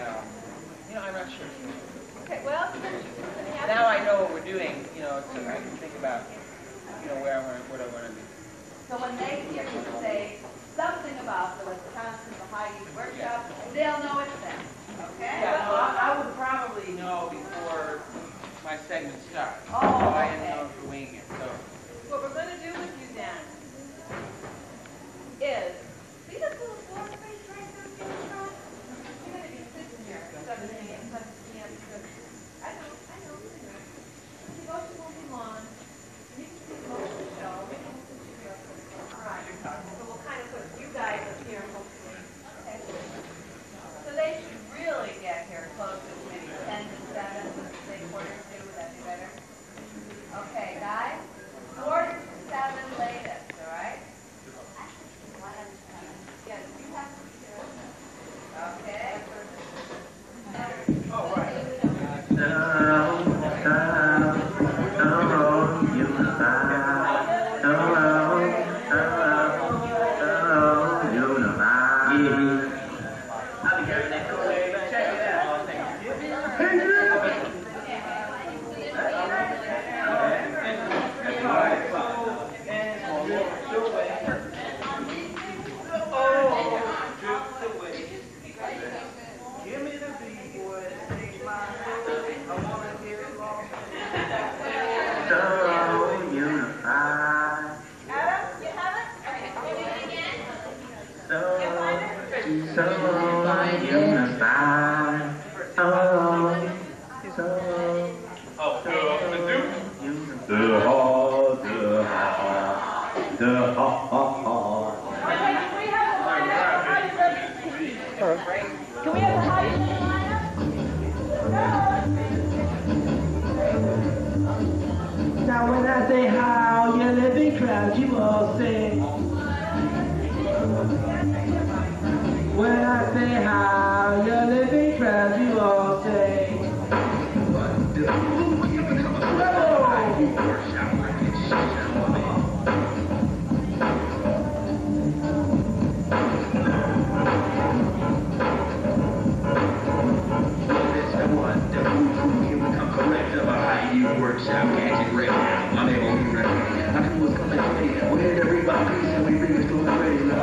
You know, I'm not sure. Okay, well, now I know what we're doing, you know, so I can think about, you know, what I want to do. So when they hear you say something about the Wisconsin Baha'i workshop, they'll know it's them. Okay? Yeah, well, I would probably know before my segment starts. Oh, so I didn't okay. know if we're winging it. So What we're going to do with you then is, see this little floor space right there in the front? You're going to be sitting here, 7 a.m., 7 p.m. I know. The motion won't be long. You can see the motion show. All right. So we'll kind of put you guys up here, hopefully. Okay. So they should really get here close to maybe 10 to 7, say quarter to 2. Would that be better? Okay, guys. Quarter to 7 latest, all right? Yes, you have to be here. Okay. oh, right. Can we have the high Now when I say how you living crowd, you all say. When I say how you living crowd, you all say. Workshop, catch it right now. I'm able to right now. I know what's coming today. Where's everybody? And we bring this to the radio.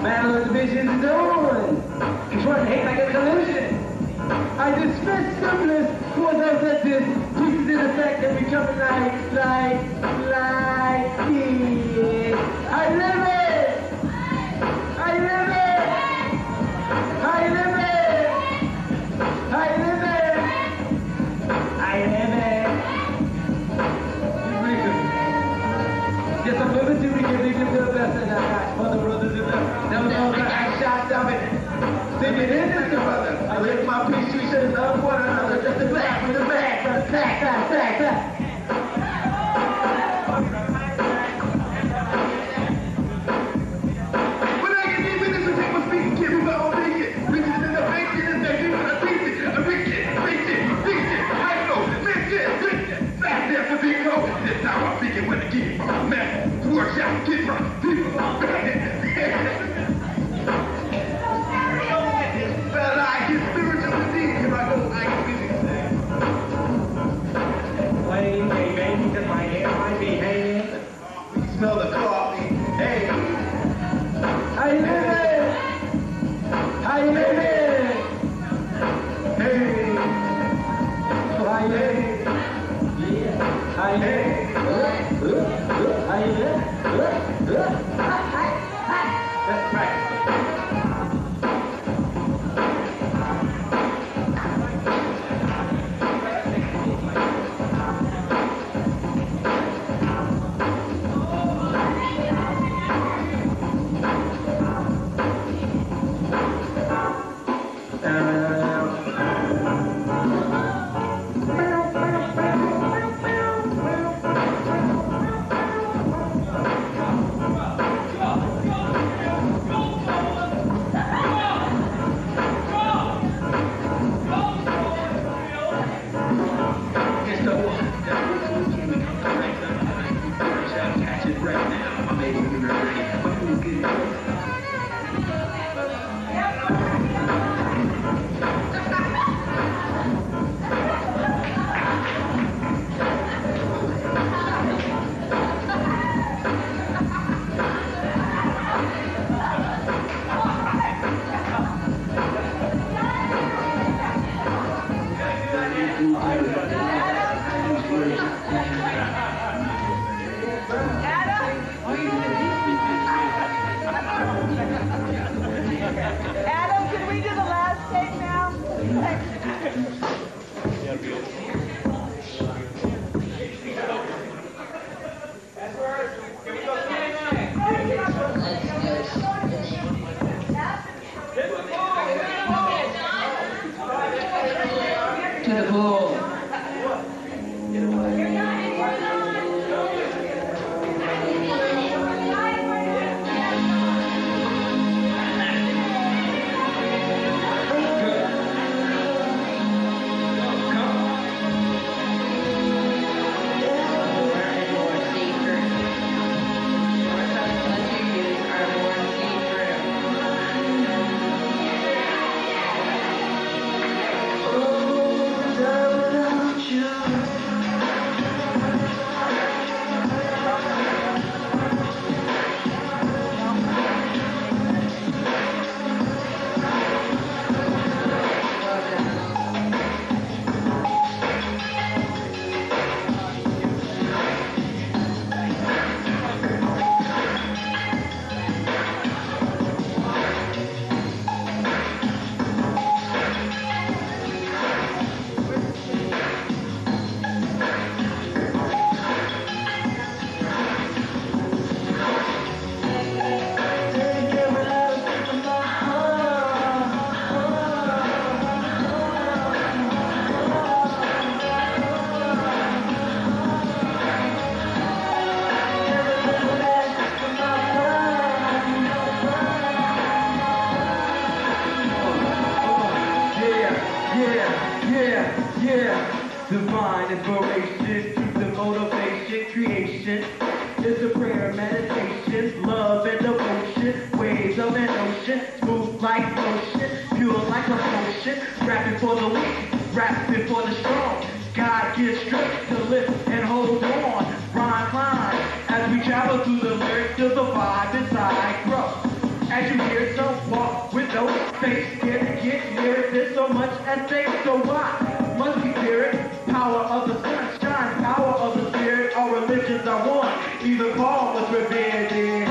Battle of the Divisions is on. Detroit hate like a collision. I dismiss simplest for those that this pieces in effect that become like it. I live it. I live it. I live it. I live it! I live it! Yes, I'm living to give the best that I got for the brothers and the never know that I shot of it. Singing in this brother. I lift my peace, we should love one another. Just the black with the back, back. When I get deep in this, I take my speaking, give me my own naked. Riches in the bacon, and they give me a piece. Fast there for Vico. This how I'm thinking when I get from my man. Workshop, get from people. But I get spiritual disease. Here I go, I get busy. Playing a game because my hair might be hanging. You smell the coffee. Hey. I live it. I live it. Hey. I live it. That's right. Adam, can we do the last tape now? To the pool. Divine inspiration, keep the motivation, creation. It's a prayer, meditation, love and devotion, waves of an ocean, smooth like motion, pure like a potion, rapping for the weak, rapping for the strong. God gives strength to lift and hold on, rhyme climb, as we travel through the lyrics to the vibe inside grow. As you hear some walk with no face, scared to get near it, there's so much at stake, so why? Must we fear it? Power of the sunshine, power of the spirit, all religions are one, either Paul was revered in.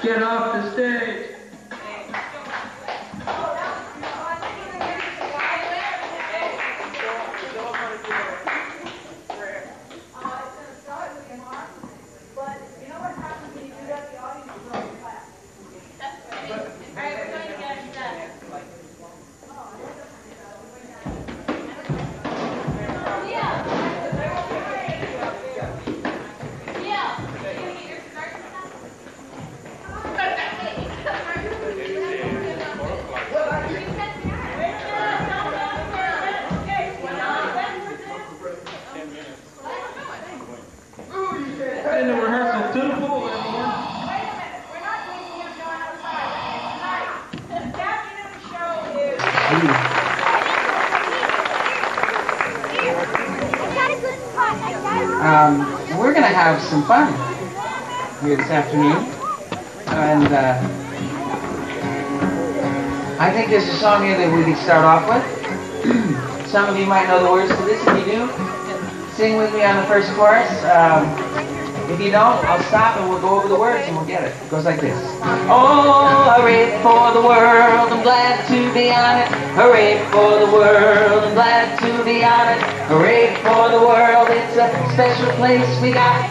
Get off the stage. In the rehearsal to the pool, everyone. Wait a minute, we're not taking him going outside. Tonight, this afternoon's show is... We're going to have some fun here this afternoon, and I think there's a song here that we can start off with. Some of you might know the words to this. If you do, sing with me on the first chorus. If you don't, I'll stop and we'll go over the words and we'll get it. It goes like this. Oh, hooray for the world, I'm glad to be on it. Hooray for the world, I'm glad to be on it. Hooray for the world, it's a special place we got.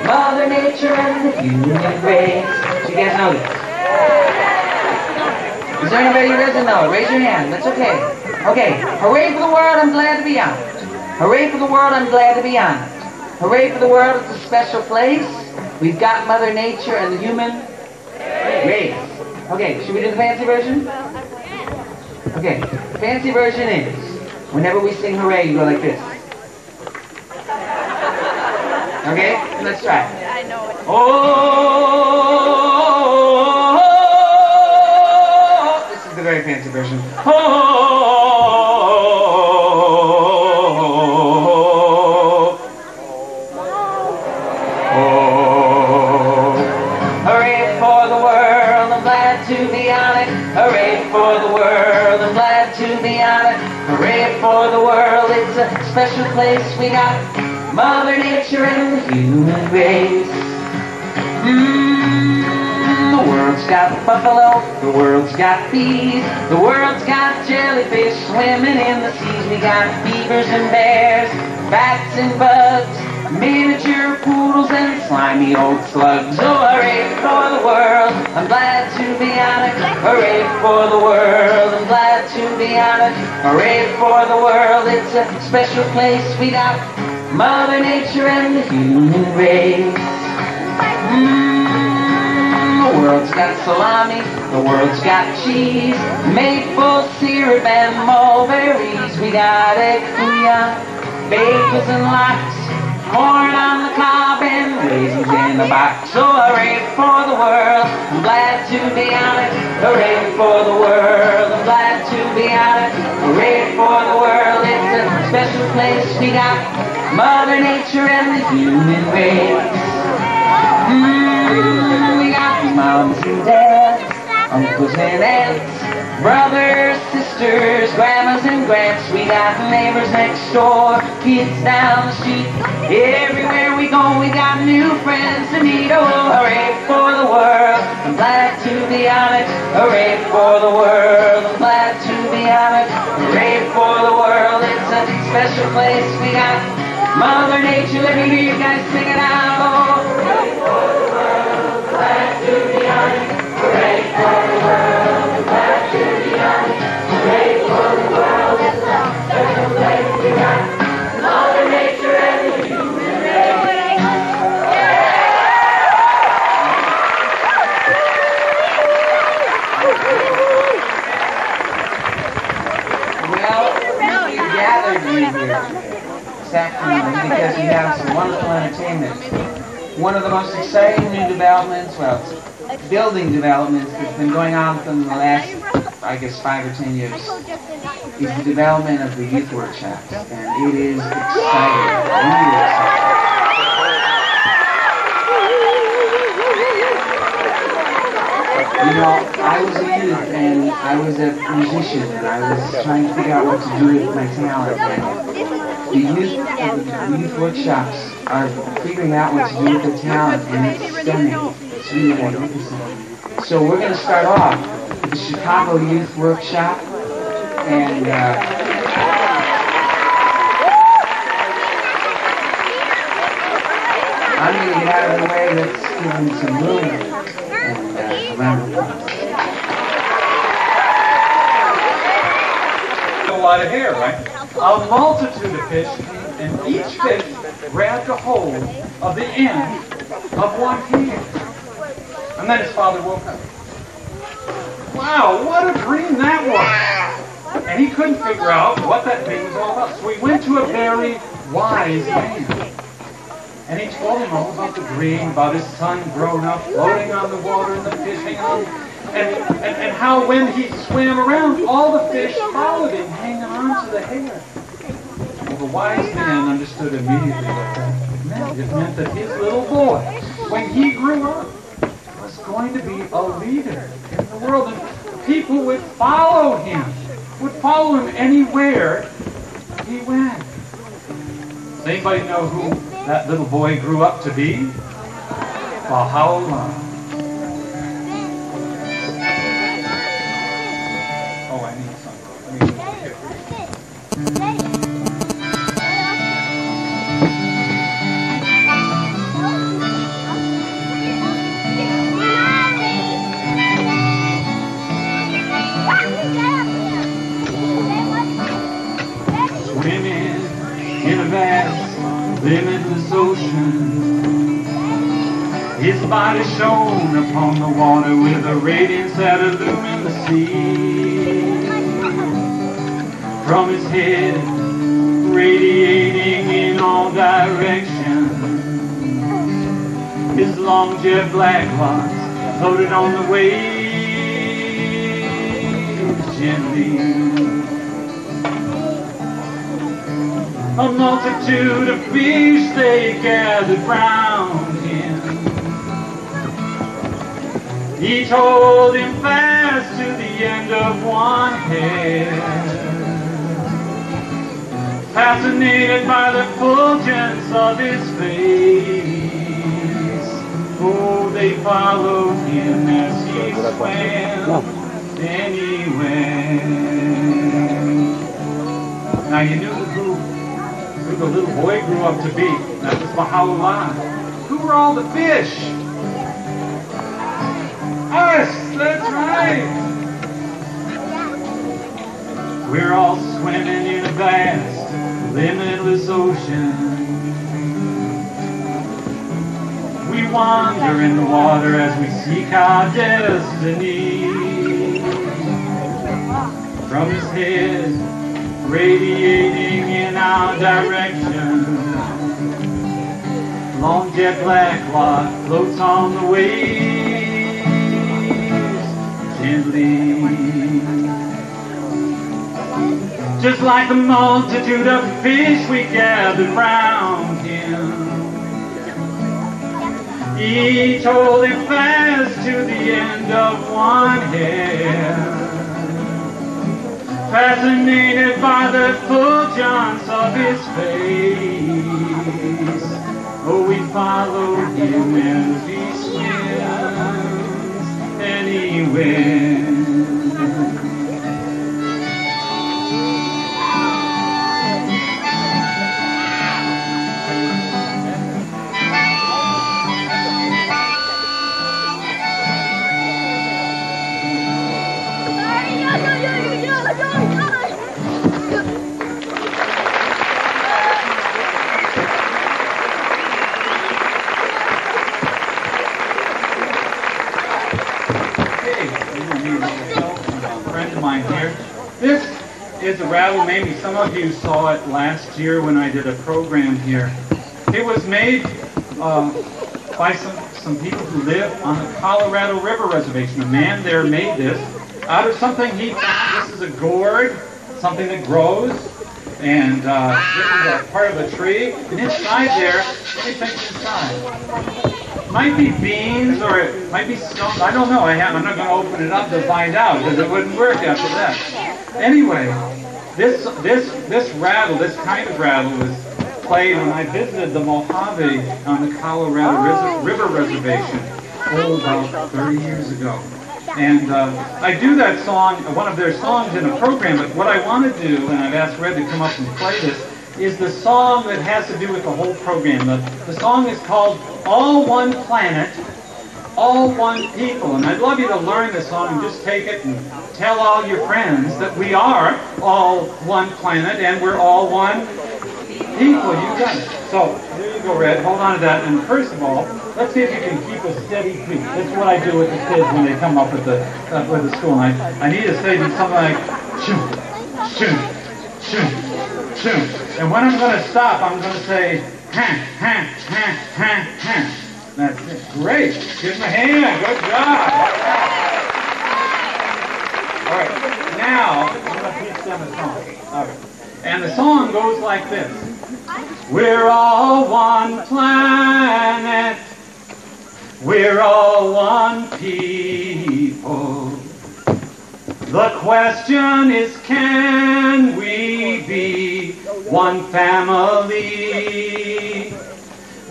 Mother Nature and the human race. Do you guys know this? Is there anybody who doesn't know it? Raise your hand. That's okay. Okay. Hooray for the world, I'm glad to be on it. Hooray for the world, I'm glad to be on it. Hooray for the world, it's a special place. We've got Mother Nature and the human race. Okay, should we do the fancy version? Okay, the fancy version is, whenever we sing hooray, you go like this. Okay, let's try it. I know it. Oh, this is the very fancy version. Oh, hooray for the world, I'm glad to be on it. Hooray for the world, it's a special place we got. Mother Nature and the human race. The world's got buffalo, the world's got bees, the world's got jellyfish swimming in the seas. We got beavers and bears, bats and bugs, miniature poodles and slimy old slugs. Oh, hooray for the world, I'm glad to be on it. Hooray for the world, I'm glad to be on it. Hooray for the world, it's a special place we got. Mother Nature and the human race. The world's got salami, the world's got cheese, maple syrup and mulberries. We got egg bouillon, bagels and lox, corn on the cob and raisins in the box. So hooray for the world, I'm glad to be on it. Hooray for the world, I'm glad to be on it. Hooray for the world, it's a special place we got. Mother Nature and the human race. We got moms and dads, uncles and aunts, brothers, sisters, grandmas and gramps. We got neighbors next door, kids down the street. Everywhere we go, we got new friends to meet. Oh, hooray for the world, I'm glad to be on it. Hooray for the world, I'm glad to be on it. Hooray for the world, it's a special place we got. Mother Nature, let me hear you guys sing it out. Oh, hooray for the world, I'm glad to be on it. Hooray for the world, I'm glad to be on it. Hooray for the world, it's a special place we got. Mother Nature and the human race. Well, we gathered you here this afternoon because we have some wonderful entertainment. One of the most exciting new developments, well, building developments that's been going on within the last, I guess, 5 or 10 years is the development of the youth workshops, and it is exciting, really exciting. You know, I was a youth and I was a musician and I was trying to figure out what to do with my talent. And the youth workshops are figuring out what to do with their talent, and it's stunning. It's really magnificent. So we're going to start off with the Chicago Youth Workshop, and I'm going to get out of the way. Let's give them some room and a round of applause. A lot of hair, right? A multitude of fish, and each fish grabbed a hold of the end of one hand. And then his father woke up. Wow, what a dream that was! And he couldn't figure out what that dream was all about. So he went to a very wise man. And he told him all about the dream, about his son grown up, floating on the water and the fish hanging on. And how when he swam around, all the fish followed him, hanging on to the hair. Well, the wise man understood immediately what that meant. It meant that his little boy, when he grew up, was going to be a leader in the world. And people would follow him anywhere he went. Does anybody know who that little boy grew up to be? Baha'u'llah. Oh, I need something. Swimming in a vast, limitless ocean, his body shone upon the water with a radiance that illumined the sea. From his head, radiating in all directions, his long jet black locks floated on the waves gently. A multitude of fish they gathered round him, each holding fast to the end of one hair. Fascinated by the fulgence of his face, oh, they followed him as he swam anywhere. Now you knew who the little boy grew up to be. That was Baha'u'llah. Who were all the fish? Us! That's right! We're all swimming in a vast, limitless ocean. We wander in the water as we seek our destiny. From his head, radiating in our direction, long jet black cloth floats on the waves gently. Just like the multitude of fish we gathered round him, each holding fast to the end of one hair. Fascinated by the fulgence of his face, oh, we follow him as he swims anywhere. This is a rattle. Maybe some of you saw it last year when I did a program here. It was made by some people who live on the Colorado River Reservation. A man there made this out of something he found. This is a gourd, something that grows, and this is a part of a tree. And inside there, what do you think inside? It might be beans or it might be stone. I don't know. I'm not going to open it up to find out because it wouldn't work after that. Anyway, this rattle, this kind of rattle, was played when I visited the Mojave on the Colorado River Reservation, about 30 years ago. And I do that song, one of their songs in a program, but what I want to do, and I've asked Red to come up and play this, is the song that has to do with the whole program. The song is called All One Planet, All One People. And I'd love you to learn this song and just take it and tell all your friends that we are all one planet and we're all one people. You got it. So, there you go, Red. Hold on to that. And first of all, let's see if you can keep a steady beat. That's what I do with the kids when they come up with the school. And I need to say something like, shoo, shoo, shoo, shoo. And when I'm going to stop, I'm going to say, ha, ha, ha, ha, ha. That's it. Great. Give them a hand. Good job. All right. Now, I'm going to teach them a song. All right. And the song goes like this. We're all one planet. We're all one people. The question is, can we be one family?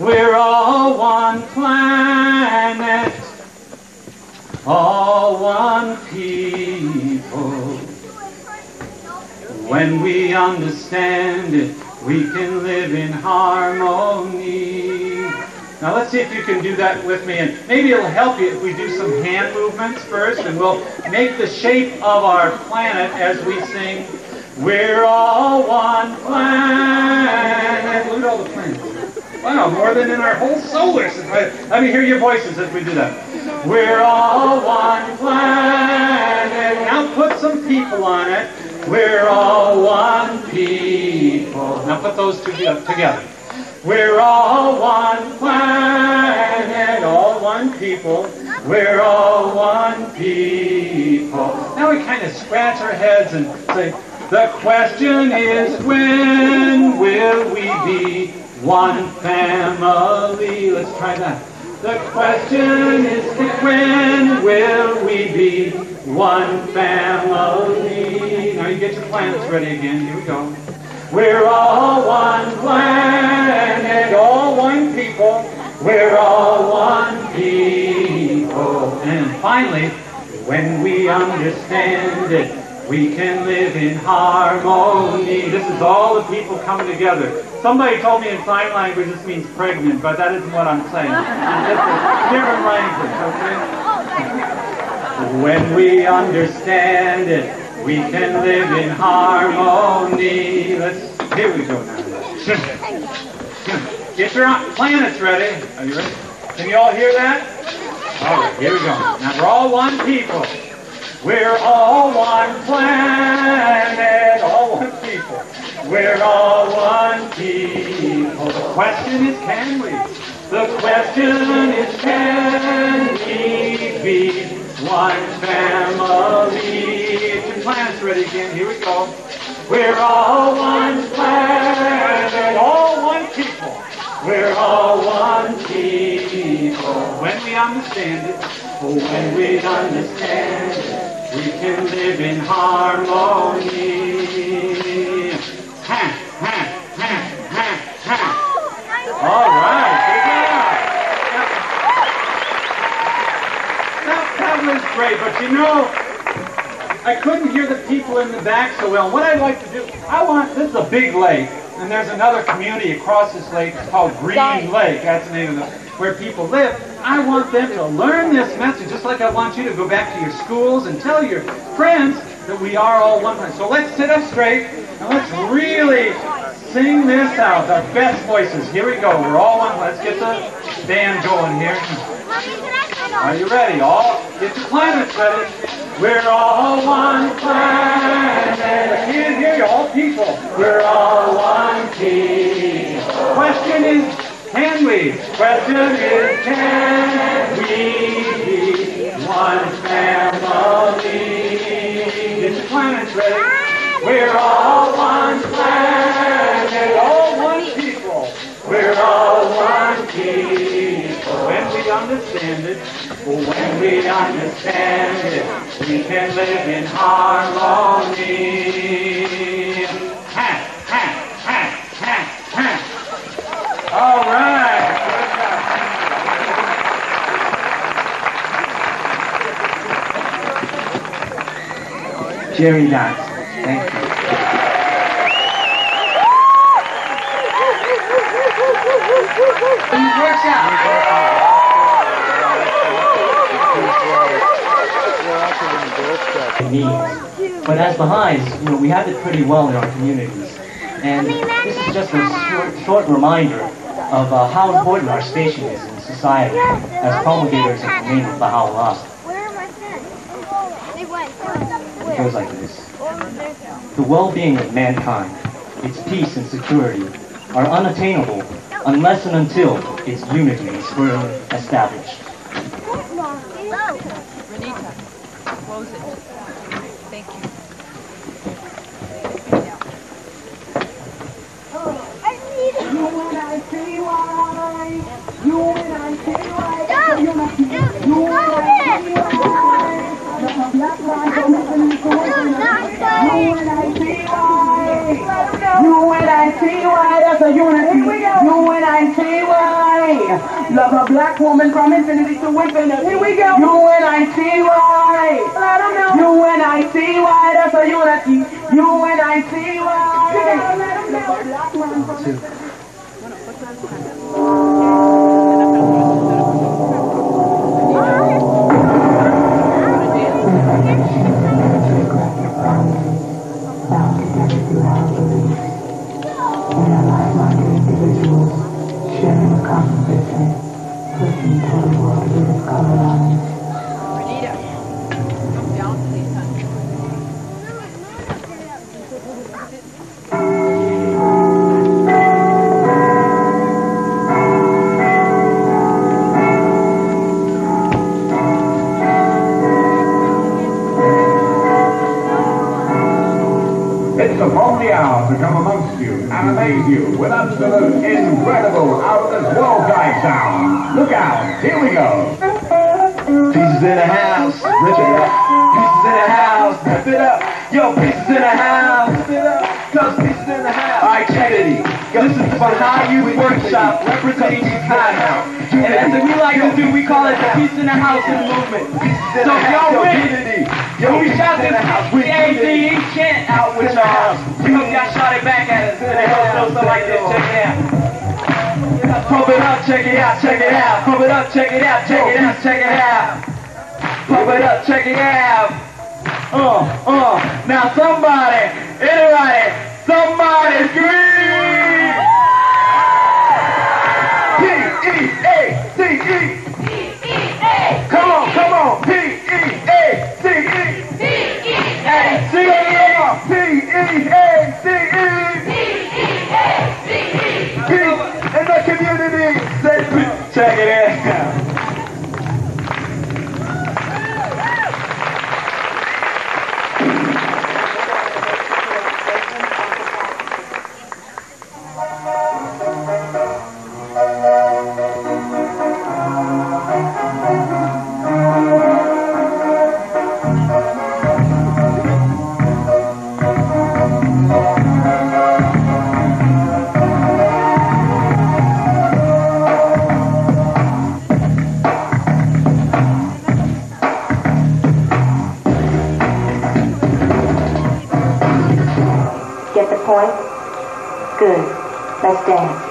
We're all one planet, all one people. When we understand it, we can live in harmony. Now let's see if you can do that with me, and maybe it'll help you if we do some hand movements first, and we'll make the shape of our planet as we sing, we're all one planet. Look at all the planets. Wow, more than in our whole solar system. Let me hear your voices as we do that. We're all one planet. Now put some people on it. We're all one people. Now put those two together. We're all one planet, all one people. We're all one people. Now we kind of scratch our heads and say, the question is, when will we be one family? Let's try that. The question is, when will we be one family? Now you get your planets ready again. Here we go. We're all one planet, all one people. We're all one people. And finally, when we understand it, we can live in harmony. This is all the people coming together. Somebody told me in sign language this means pregnant, but that isn't what I'm saying. It's a different language, okay? When we understand it, we can live in harmony. Here we go now. Get your planets ready. Are you ready? Can you all hear that? All right, here we go. Now we're all one people. We're all one planet, all one people. We're all one people. The question is, can we? The question is, can we be one family? Get your planets ready again. Here we go. We're all one planet, all one people. We're all one people. When we understand it, when we understand it, we can live in harmony. Ha, ha, ha, ha, ha. All right, good job. That was great, but you know, I couldn't hear the people in the back so well. What I'd like to do, this is a big lake, and there's another community across this lake called Greenlake. That's the name of where people live. I want them to learn this message, just like I want you to go back to your schools and tell your friends that we are all one planet. So let's sit up straight, and let's really sing this out, our best voices. Here we go. We're all one. Let's get the band going here. Are you ready? All get your planets ready. We're all one planet. I can't hear you, all people. We're all one people. Question is, can we? Question is, can we be one family? Get your planets ready. We're all one planet, all one people. We're all one people. When we understand it, when we understand it, we can live in harmony. Ha, ha, ha, ha, ha. All right. Jerry Dodson. Thank you. It works out. Needs. But as Baha'is, we have it pretty well in our communities. And this is just a short reminder of how important our station is in society as promulgators of the name of Baha'u'llah. It goes like this. The well-being of mankind, its peace and security, are unattainable unless and until its unity is firmly established. Renita, close it. Thank you. U-N-I-T-Y, that's a unity. U-N-I-T-Y. Love a black woman from infinity to infinity. Here we go. U-N-I-T-Y. Let them know. U-N-I-T-Y. That's a unity. U-N-I-T-Y. You gotta let them know. Love a black woman from infinity. To come amongst you and amaze you with absolute incredible out-of-this-world dive sound. Look out, here we go. Pieces in the house, rip it up. Pieces in the house, rip it up. Yo, pieces in the house, rip it up. Cause pieces in the house. Alright, Kennedy. This is Baha'i Youth Workshop representing Chicago. And as we like to do, we call it the Peace in the House movement. So y'all with when we shout this PACE chant out with y'all, we hope y'all shout it back at us. And it goes something like this. Check it out. Pump it up, check it out, check it out. Pump it up, check it out, check it out, check it out. Pump it up, check it out. Now somebody, anybody, somebody scream! P-E-A-C-E. Come on, come on. P-E-A-C-E. P-E-A-C-E. P-E-A-C-E. Peace in the community. Check it out. Good. Let's dance.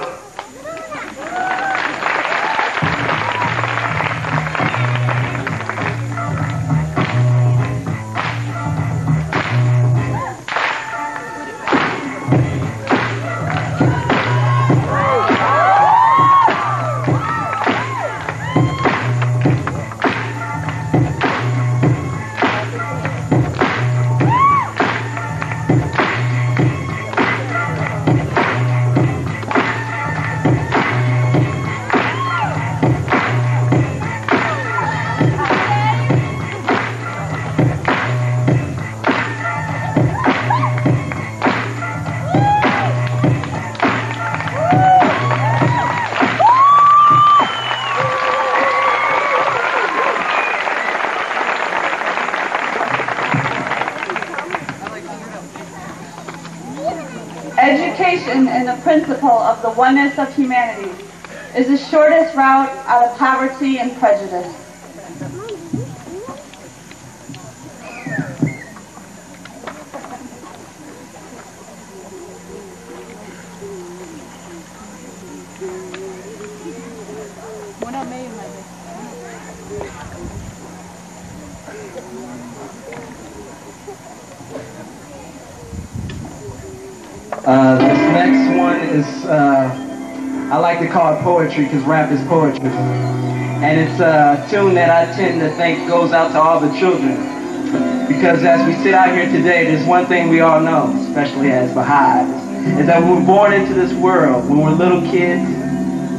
Education and the principle of the oneness of humanity is the shortest route out of poverty and prejudice. This next one is, I like to call it poetry because rap is poetry. And it's a tune that I tend to think goes out to all the children. Because as we sit out here today, there's one thing we all know, especially as Baha'is, is that when we're born into this world, when we're little kids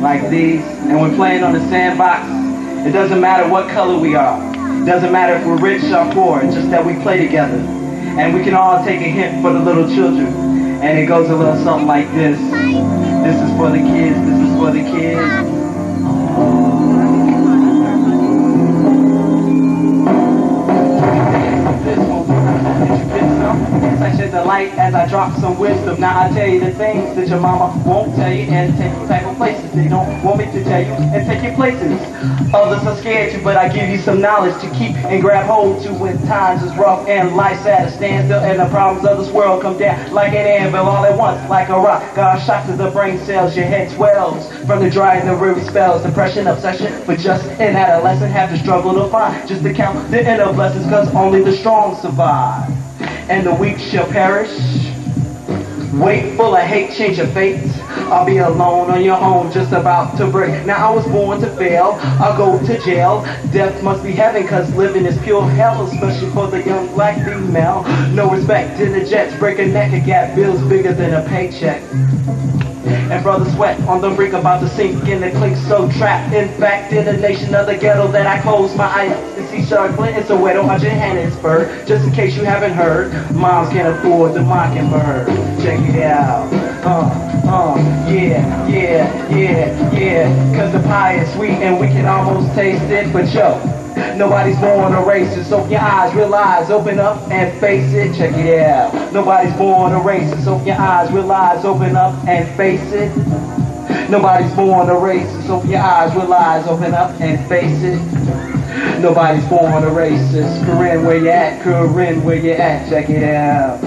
like these, and we're playing on the sandbox, it doesn't matter what color we are. It doesn't matter if we're rich or poor, it's just that we play together. And we can all take a hint for the little children. And it goes a little something like this. This is for the kids, this is for the kids. This one, did you get some? Yes, I said in the light as I drop some wisdom. Now I tell you the things that your mama won't tell you, and take you type of places they don't want me to tell you, and take you places others are scared to, but I give you some knowledge to keep and grab hold to when times is rough and life's at a standstill, and the problems of this world come down like an anvil all at once, like a rock. Got a shock to the brain cells, your head swells from the dry and the weary spells. Depression, obsession, but just an adolescent have to struggle to find just to count the inner blessings, cause only the strong survive and the weak shall perish. Weight full of hate, change your fate. I'll be alone on your own, just about to break. Now I was born to fail, I'll go to jail. Death must be heaven, cause living is pure hell, especially for the young black female. No respect to the jets, break a neck and got bills bigger than a paycheck. And brother sweat on the brink, about to sink in the clink, so trapped. In fact, in the nation of the ghetto that I close my eyes to see Shark Clinton, Soweto, or Johannesburg. Just in case you haven't heard, moms can't afford the mockingbird. Check it out. Yeah. Cause the pie is sweet and we can almost taste it, but yo, nobody's born a racist. Open your eyes, realize, open up and face it. Check it out. Nobody's born a racist. Open your eyes, realize, open up and face it. Nobody's born a racist. Open your eyes, realize, open up and face it. Nobody's born a racist. Corinne, where you at? Corinne, where you at? Check it out.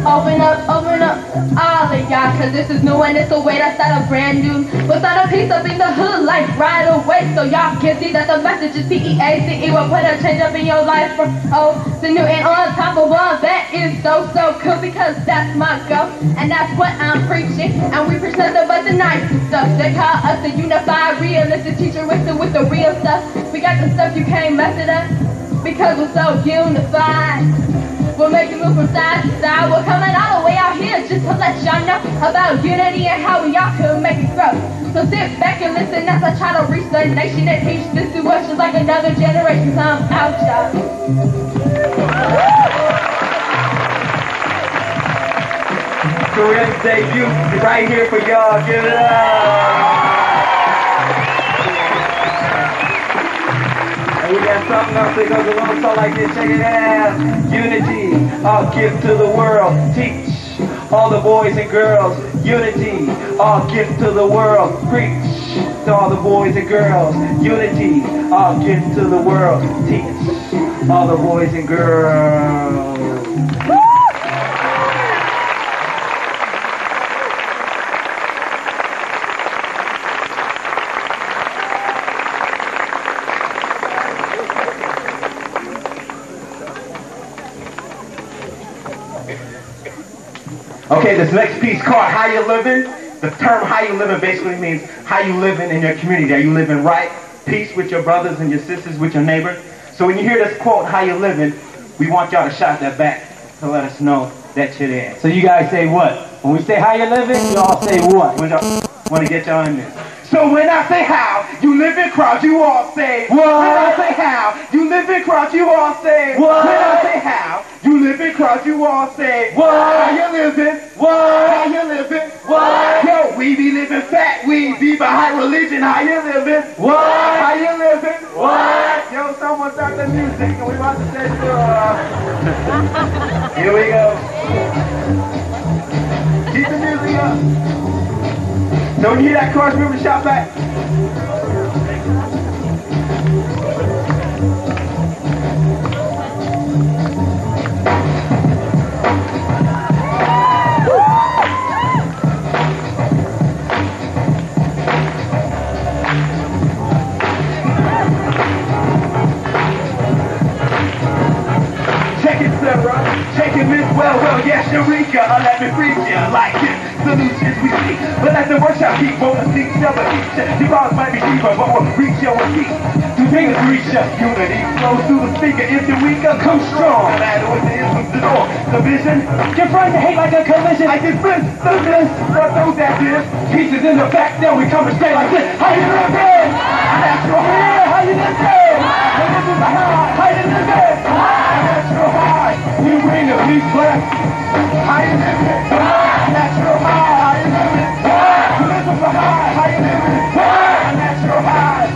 Open up, all of y'all, cause this is new and it's a way to start a brand new. We'll start a piece up in the hood like right away, so y'all can see that the message is P-E-A-C-E will put a change up in your life from old to new. And on top of all that is so cool, because that's my goal, and that's what I'm preaching. And we preach nothing but the nice stuff. They call us the unified realistic teacher with the real stuff. We got the stuff you can't mess it up, because we're so unified. We're making moves from side to side. We're coming all the way out here just to let y'all know about unity and how we all could make it grow. So sit back and listen as I try to reach the nation and teach this to us just like another generation. I'm out, y'all. Corinne's debut right here for y'all. Give it up. And we got something else that goes along so like this. Check it out. Unity, I'll give to the world. Teach all the boys and girls. Unity, I'll give to the world. Preach to all the boys and girls. Unity, I'll give to the world. Teach all the boys and girls. Okay, this next piece called How You Living. The term how you living basically means how you living in your community. Are you living right? Peace with your brothers and your sisters, with your neighbors. So when you hear this quote, how you living, we want y'all to shout that back to let us know that you're there. So you guys say what? When we say how you living, y'all say what? We want to get y'all in this. So when I say how you live in crowd, you all say what? When I say how you live in crowd, you all say what? When I say how you live in crowd, you all say what? How you living? What? How you living? What? Yo, we be living fat, we be behind religion. How you living? What? How you living? What? Yo, someone start the music and we about to say here we go. Keep the music up. So when you hear that chorus, remember to shout back. Check it, Sarah. Check it, Miss Well, yes, Eureka. Let me freak you like this. Solutions we seek, but at the workshop keep on the seat, never each. Your bars might be deeper, but we'll reach your key. Two fingers reach up, unity flows through the speaker. If you're weaker, come strong. No matter what it is from the door. The vision, confront the hate like a collision. I can split the bliss, but those that did. Pieces in the back, then we coming straight like this. How you living? Natural high. How you living? This is the high. How you living? Natural high. We bring the peace black. How you living? Natural high. How you living? This is the high. How you living? Natural high.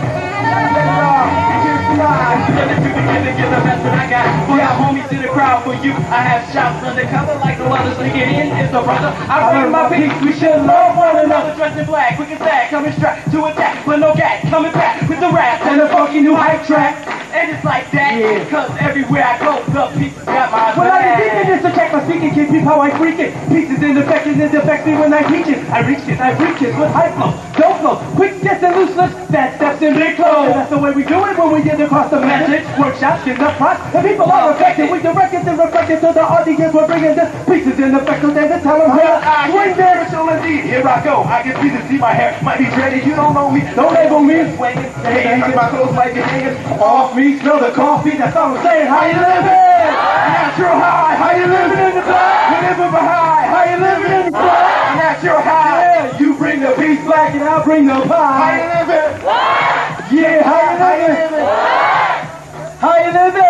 begin to give the best that I got. For the homies in the crowd, for you, I have shouts undercover like no others. To get in is the brother. I bring my peace, we should love one another. Dressed in black, quick and sad, coming strapped to attack. But no gat, coming back with the rap and the funky new hype track. And it's like that, cause everywhere I go, the pieces got my Well, I ain't thinking this to check my speaking, kid, peep how I freak it. Pieces in defected and defected when I reach it. I reach it with high flow, dope flow, quick gets and looseness, that steps in big clothes. That's the way we do it when we get across the message. Workshops, get the props, and people are affected. We direct it and reflect it to the audience. We're bringing this pieces in defected and to tell them how. Swing there, so indeed, here I go. I can see my hair might be dreaded. You don't know me, Don't label me. swinging, hanging, my clothes might be hanging Off me, smell the coffee, that's all I'm saying. How you living? Natural high, How you living in the black? we living behind. How you living in the black? Natural high, Yeah, you bring the peace black and I'll bring the how pie. you living? Yeah, how you living? How you living?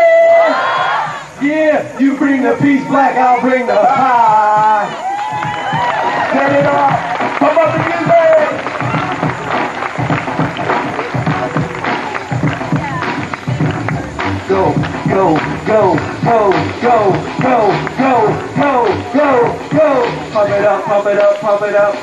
Yeah, you bring the peace black, I'll bring the pie. Turn it off, pump up the music. Go, go, go, go, go, go, go, go, go, go. Pump it up, pump it up, pump it up.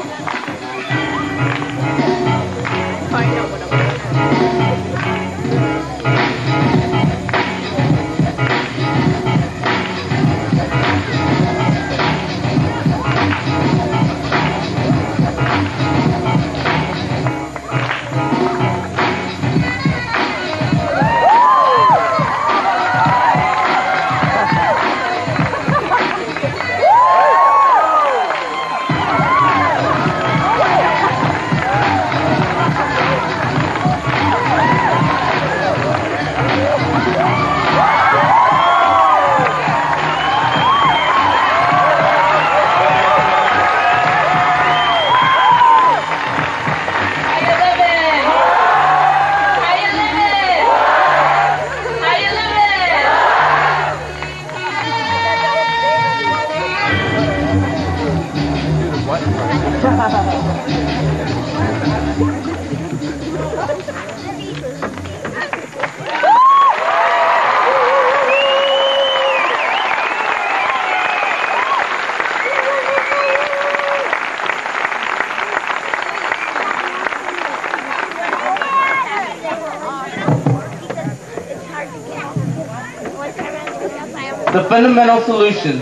The fundamental solution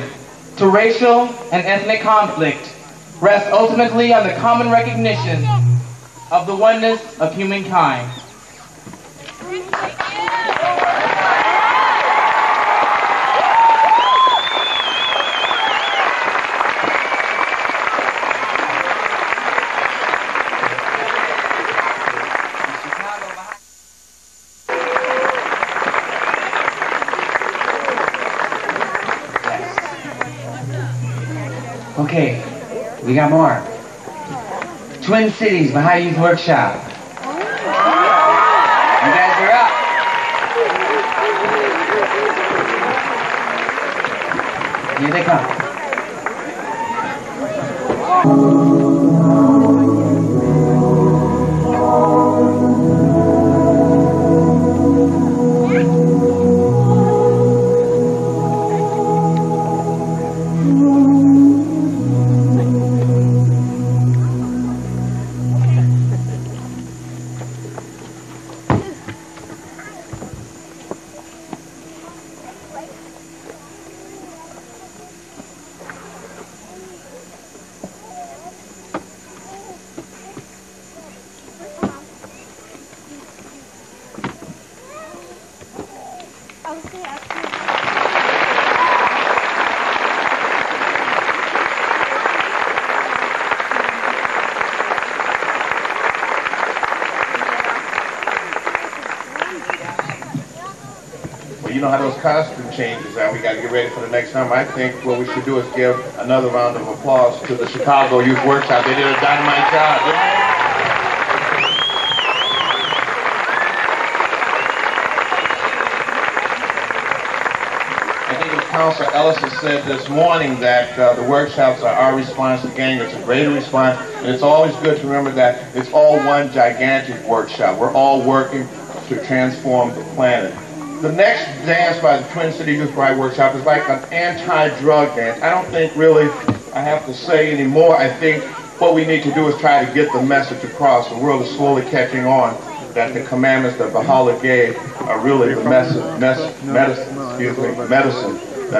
to racial and ethnic conflict rests ultimately on the common recognition of the oneness of humankind. Okay, we got more. Twin Cities Baha'i Youth Workshop. You guys are up. Here they come. You know how those costume changes are. We got to get ready for the next time. I think what we should do is give another round of applause to the Chicago Youth Workshop. They did a dynamite job. I think it was Councilor Ellison said this morning that the workshops are our response to gang. It's a greater response, and it's always good to remember that it's all one gigantic workshop. We're all working to transform the planet. The next dance by the Twin City Youth Ride Workshop is like an anti-drug dance. I don't think really I have to say anymore. I think what we need to do is try to get the message across. The world is slowly catching on that the commandments that Baha'u'llah gave are really the medicine that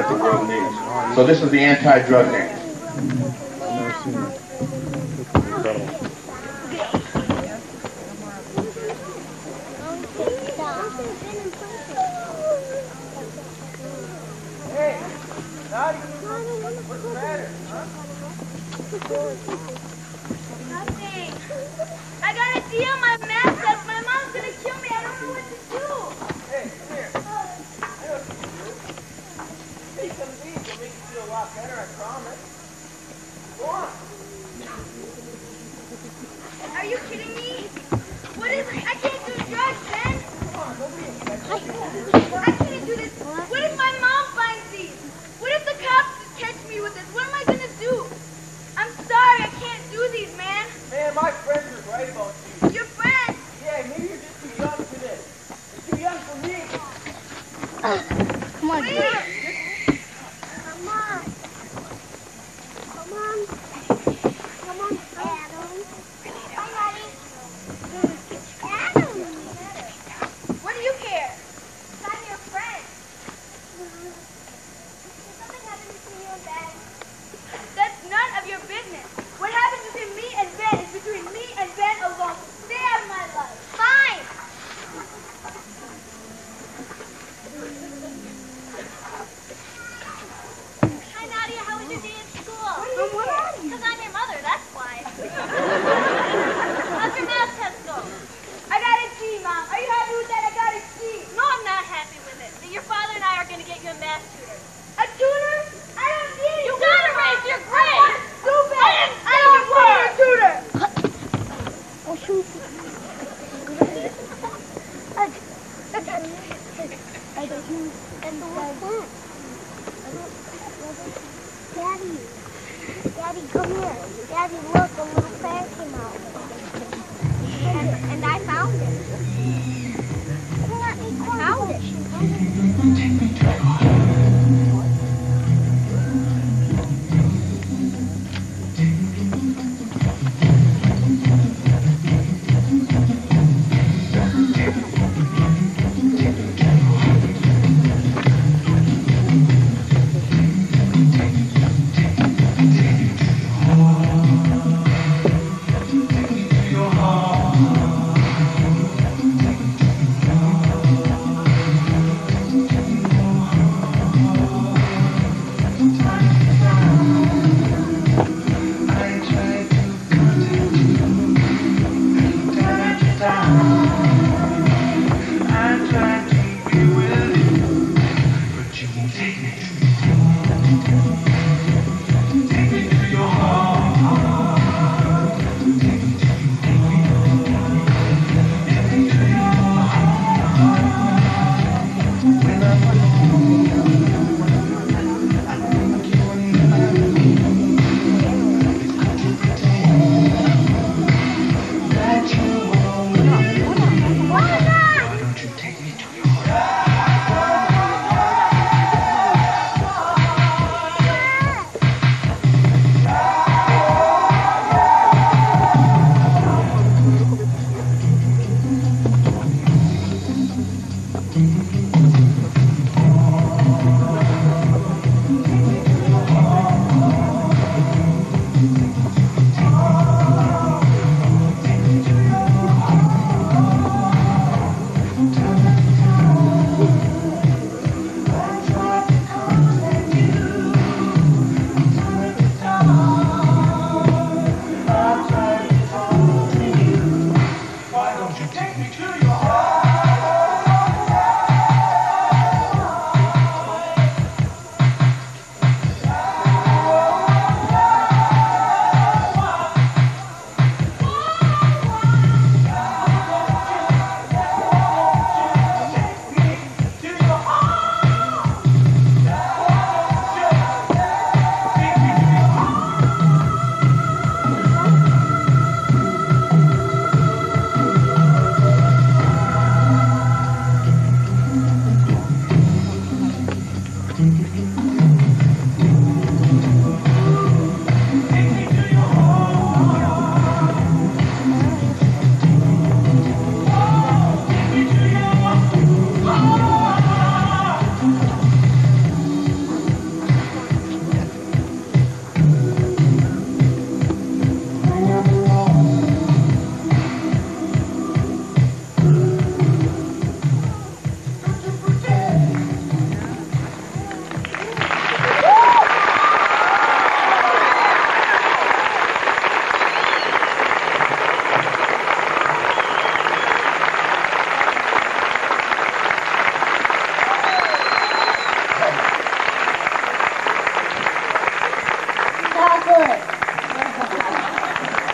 the world needs. So this is the anti-drug dance. Hey, Dottie, what's the matter, huh? Nothing. I gotta deal my math test. My mom's gonna kill me. I don't know what to do. Hey, come here. I know what you can do. Take some of these. They'll make you feel a lot better, I promise. Go on. Are you kidding me? What is it? I can't do drugs, Ben. Come on, nobody expects you. I can't do this. What if my mom finds these? What if the cops catch me with this? What am I gonna do? I'm sorry, I can't do these, man. Man, my friends are right about you. Your friend. Yeah, maybe you're just too young for this. You're too young for me. Come on, Come on. Come on. Come on, Adam. Hi, Daddy. Adam. what do you care? I'm your friend. Did something happen between you and Ben? That's none of your business. What happens between me and Ben is between me and Ben alone. Stay out of my life. Fine. Hi, Nadia. How was your day at school? Because I'm your mother, that's why. How's your math test go? I got a C, Mom. Are you happy with that? I got a C. No, I'm not happy with it. But your father and I are going to get you a math tutor. A tutor? I don't need a You tutor. gotta raise your grade. I want stupid. I don't want a tutor. Daddy, come here. Daddy, look, a little bear came out. And I found it. I found it.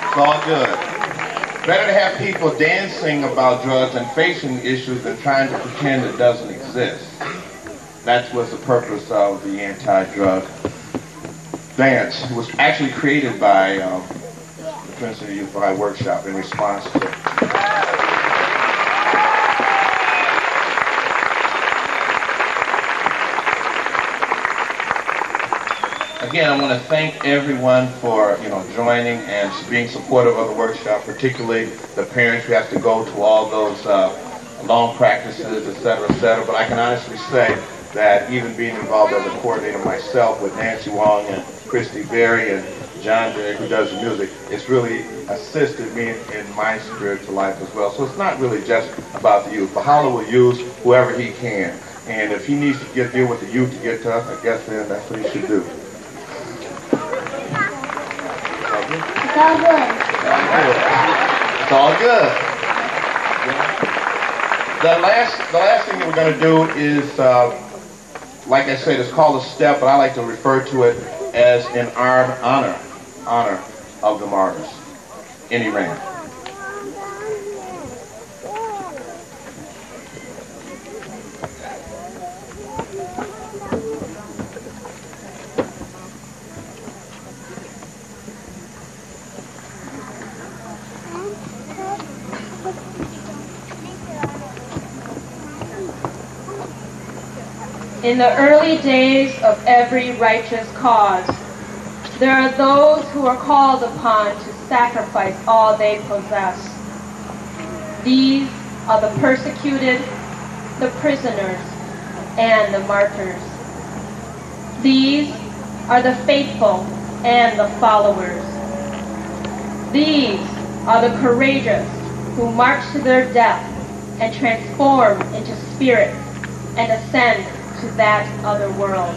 It's all good. Better to have people dancing about drugs and facing issues than trying to pretend it doesn't exist. That was the purpose of the anti-drug dance. It was actually created by the Twin City Youth Baha'i Workshop in response to Again, I want to thank everyone for, joining and being supportive of the workshop, particularly the parents who have to go to all those long practices, et cetera, but I can honestly say that even being involved as a coordinator myself with Nancy Wong and Christy Berry and John Berry, who does the music, it's really assisted me in my spiritual life as well. So it's not really just about the youth. Baha'u'llah will use whoever he can. And if he needs to deal with the youth to get to us, I guess then that's what he should do. It's all good. It's all good. The last thing that we're going to do is, like I said, it's called a step, but I like to refer to it as an honor of the martyrs in Iran. In the early days of every righteous cause, there are those who are called upon to sacrifice all they possess. These are the persecuted, the prisoners, and the martyrs. These are the faithful and the followers. These are the courageous who march to their death and transform into spirit and ascend to that other world.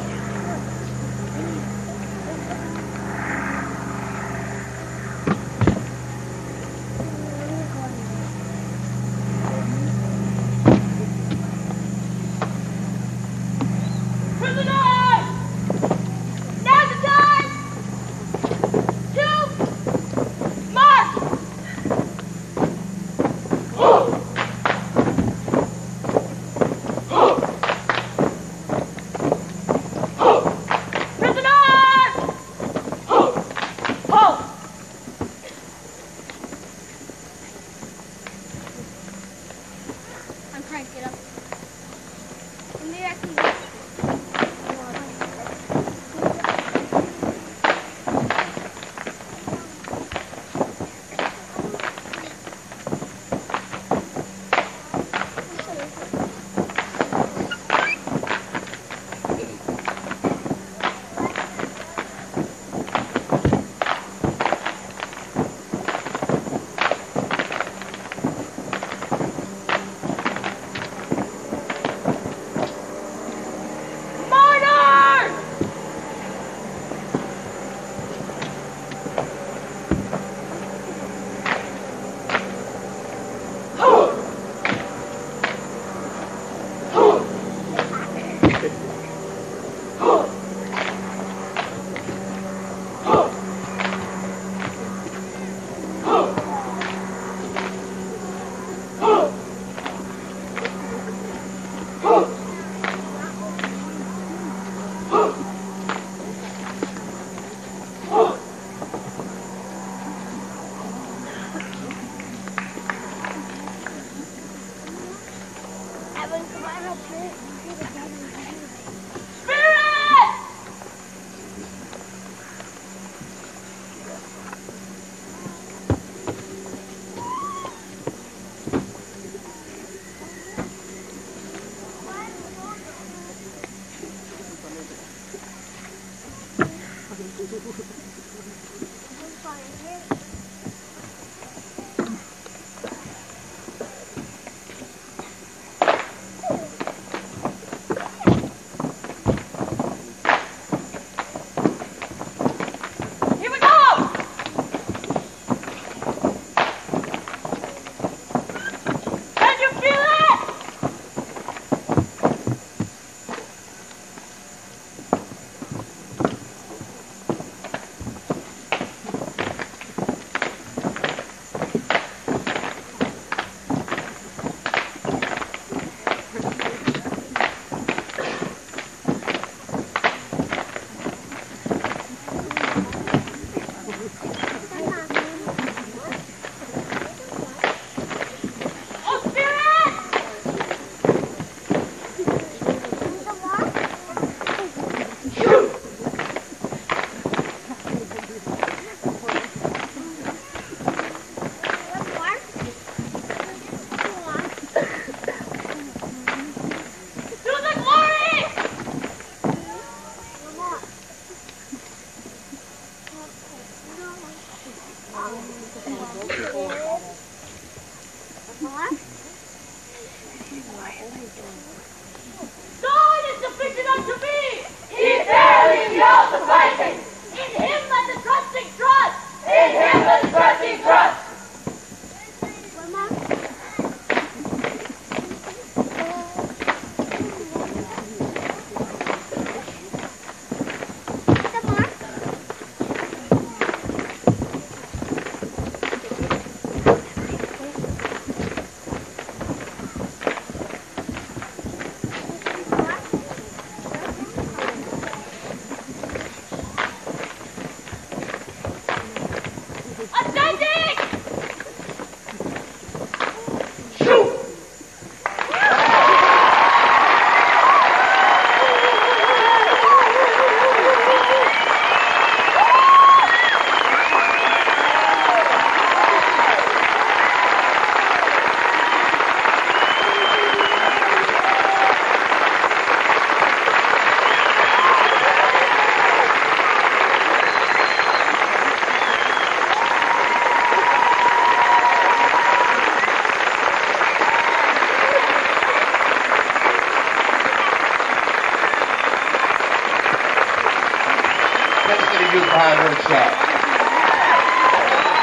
Youth Baha'i Workshop.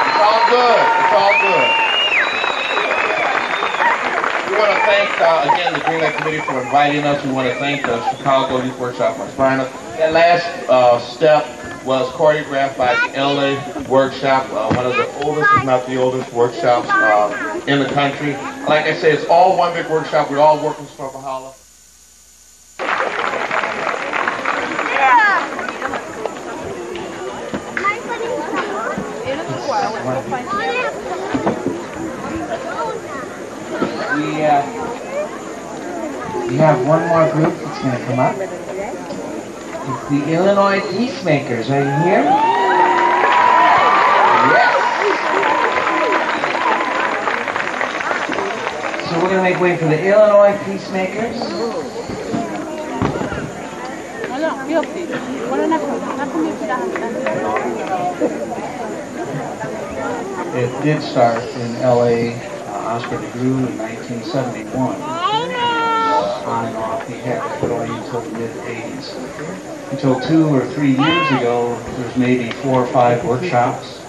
It's all good. It's all good. We want to thank, again, the Greenlake Committee for inviting us. We want to thank the Chicago Youth Workshop for inspiring us. That last step was choreographed by the LA Workshop, one of the oldest, if not the oldest, workshops in the country. Like I say, it's all one big workshop. We're all working for Baha'u'llah. We have one more group that's going to come up. It's the Illinois Peacemakers. Are you here? Yes. So we're going to make way for the Illinois Peacemakers. It did start in L.A. Oscar DeGrue in 1971. On and off, he had it going until the mid-80s. Until 2 or 3 years ago, there was maybe 4 or 5 workshops.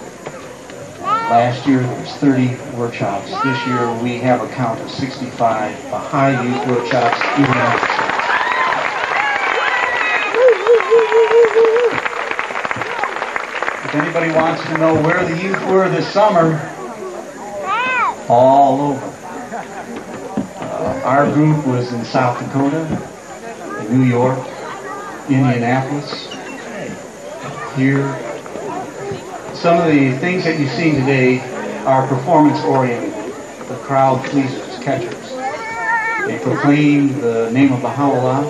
Last year, there was 30 workshops. This year, we have a count of 65 Baha'i youth workshops in the United States. If anybody wants to know where the youth were this summer, all over. Our group was in South Dakota, New York, Indianapolis, here. Some of the things that you've seen today are performance-oriented, the crowd pleasers, catchers. They proclaim the name of Baha'u'llah.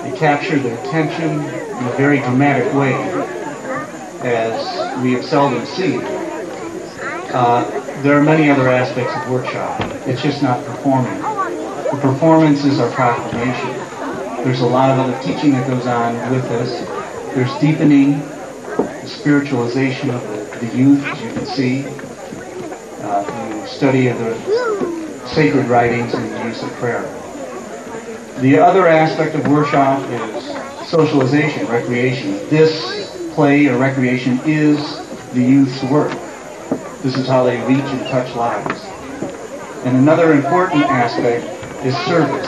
They capture the attention in a very dramatic way, as we have seldom seen. There are many other aspects of workshop. It's just not performing. The performance is our proclamation. There's a lot of other teaching that goes on with this. There's deepening, the spiritualization of the youth, as you can see, through study of the sacred writings and the use of prayer. The other aspect of workshop is socialization, recreation. This play or recreation is the youth's work. This is how they reach and touch lives. And another important aspect is service.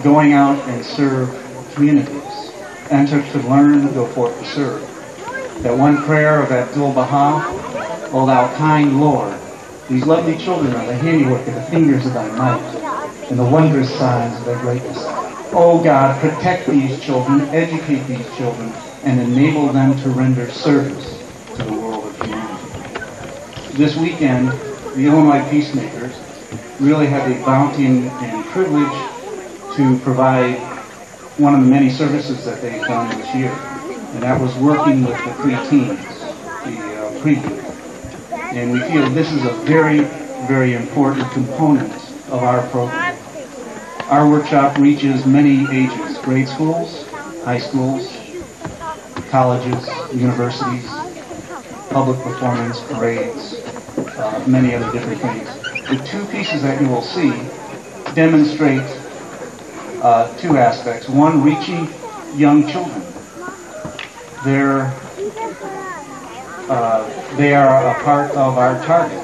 Going out and serve communities. Enter to learn, go forth to serve. That one prayer of Abdul-Baha, O thou kind Lord, these lovely children are the handiwork of the fingers of thy might, and the wondrous signs of thy greatness. O God, protect these children, educate these children, and enable them to render service to the world of humanity. This weekend, the Illinois Peacemakers really had the bounty and privilege to provide one of the many services that they've done this year, and that was working with the pre-teens, the pre-youth. And we feel this is a very, very important component of our program. Our workshop reaches many ages, grade schools, high schools, colleges, universities, public performance, parades, many other different things. The 2 pieces that you will see demonstrate 2 aspects. One, reaching young children. They are a part of our target,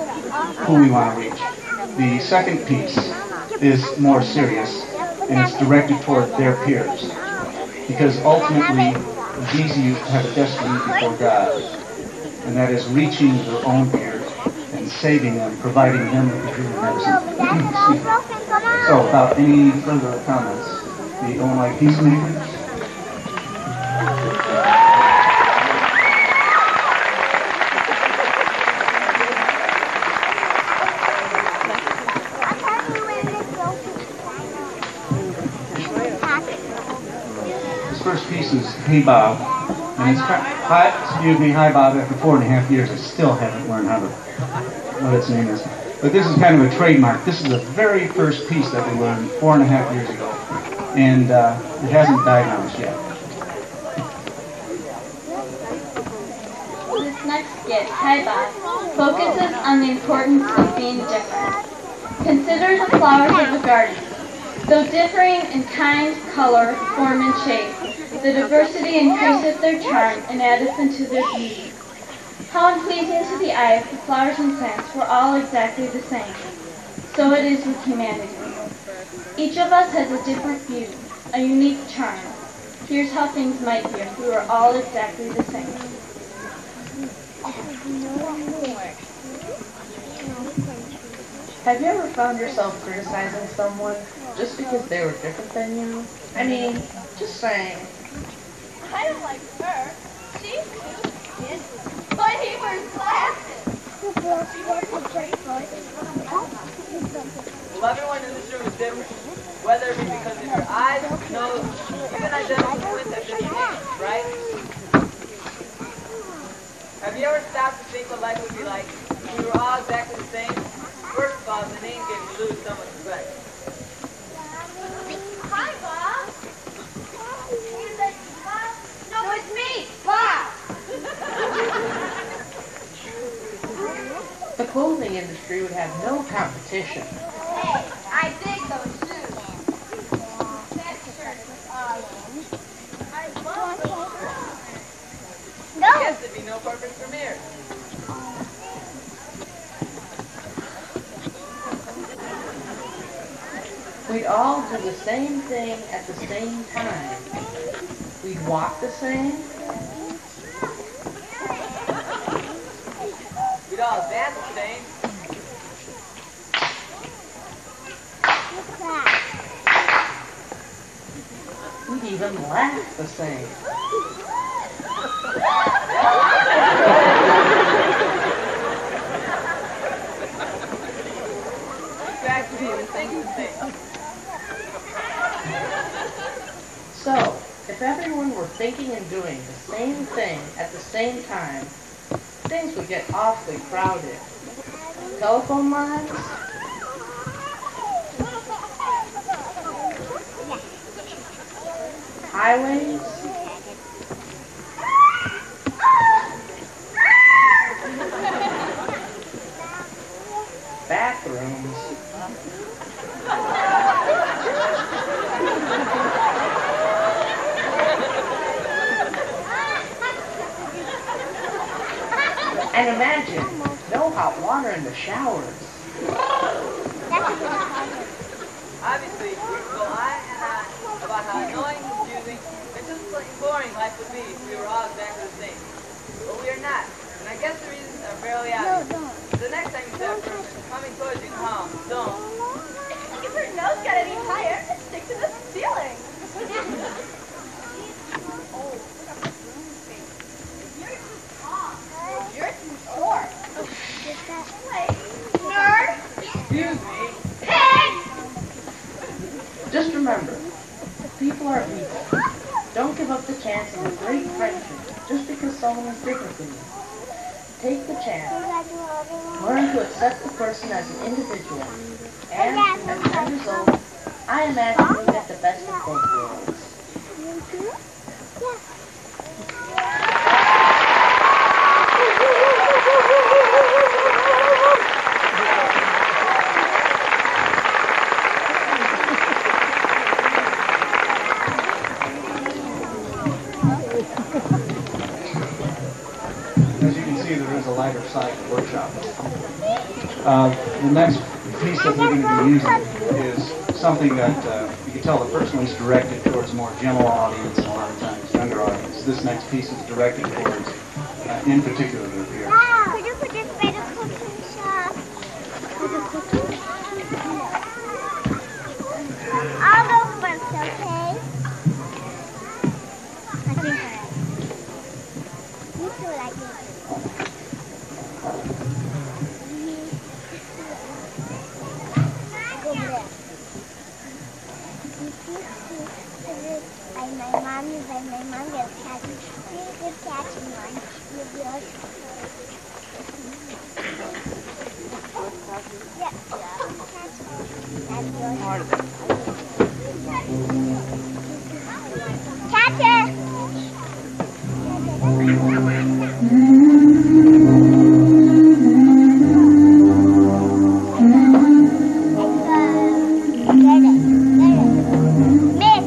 who we want to reach. The second piece is more serious, and it's directed toward their peers. Because ultimately, these youth have a destiny before God, and that is reaching their own peers and saving them, providing them with the true medicine. So, without any further comments, the Illinois Peacemakers. This first piece is Hey Bob, and it's hi Bob. After 4.5 years, I still haven't learned how to what its name is. But this is kind of a trademark. This is the very first piece that we learned 4.5 years ago, and it hasn't died on us yet. This next skit, Hi Bob, focuses on the importance of being different. Consider the flowers of the garden. Though differing in kind, color, form, and shape, The diversity increaseth their charm, and addeth unto their beauty. How unpleasing to the eye if the flowers and plants were all exactly the same. So it is with humanity. Each of us has a different beauty, a unique charm. Here's how things might be if we were all exactly the same. Have you ever found yourself criticizing someone just because they were different than you? I mean, just saying. I don't like her. She's too skinny. But he wears glasses. Well, everyone in this room is different. Whether it be because of your eyes, nose, even identical twins have different names, right? Have you ever stopped to think what life would be like if we were all exactly the same? First of all, the name gave you lose so much respect. Hi, Bob. No, it's me, Bob. The clothing industry would have no competition. Hey, I dig those shoes. That shirt is awesome. I love those shirts. I guess there'd be no perfect premiere. We'd all do the same thing at the same time. We'd walk the same. We'd all dance the same. We'd even laugh the same. In fact, we'd even think the same. So, if everyone were thinking and doing the same thing at the same time, things would get awfully crowded. Telephone lines? Highways? Bathrooms? And imagine, no hot water in the showers. Obviously, we could go on and on about how annoying, confusing, and just plain boring life would be if we were all exactly the same. But we are not. And I guess the reasons are fairly obvious. The next time you see that person coming towards you in the hall, don't. If her nose got any higher, it'd stick to the ceiling. You're too short. Wait, nerd. Excuse me. Pig. Just remember, people are people. Don't give up the chance of a great friendship just because someone is different than you. Take the chance. Learn to accept the person as an individual. And, as a end result, I imagine you'll get the best of both worlds. As you can see, there is a lighter side to the workshop. The next piece that we're going to be using is something that you can tell the person is directed towards a more general audience and a lot of times younger audience. This next piece is directed towards, in particular, the peers. Could you put this by the cooking shop? I'll go first, okay? You two like it. Go there. By my mom will catch me. You catch one. You'll be all catch it! Get it. Miss.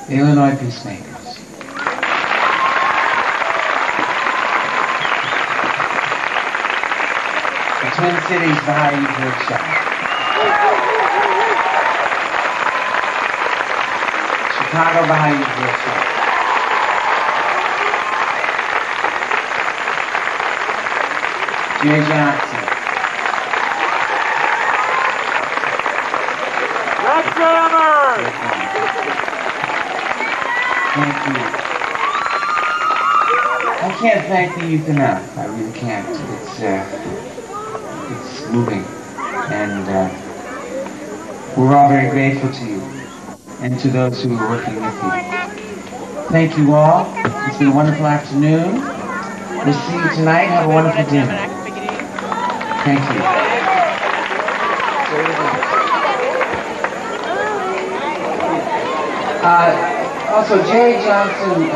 The Illinois Peacemakers. The Twin Cities Baha'i Workshop. Chicago Baha'i Workshop. Jay Johnson. Let's hammer! Thank you. I can't thank the youth enough. I really can't. It's moving. And we're all very grateful to you and to those who are working with you. Thank you all. It's been a wonderful afternoon. We'll see you tonight. Have a wonderful dinner. Thank you. Also, Jerry Johnson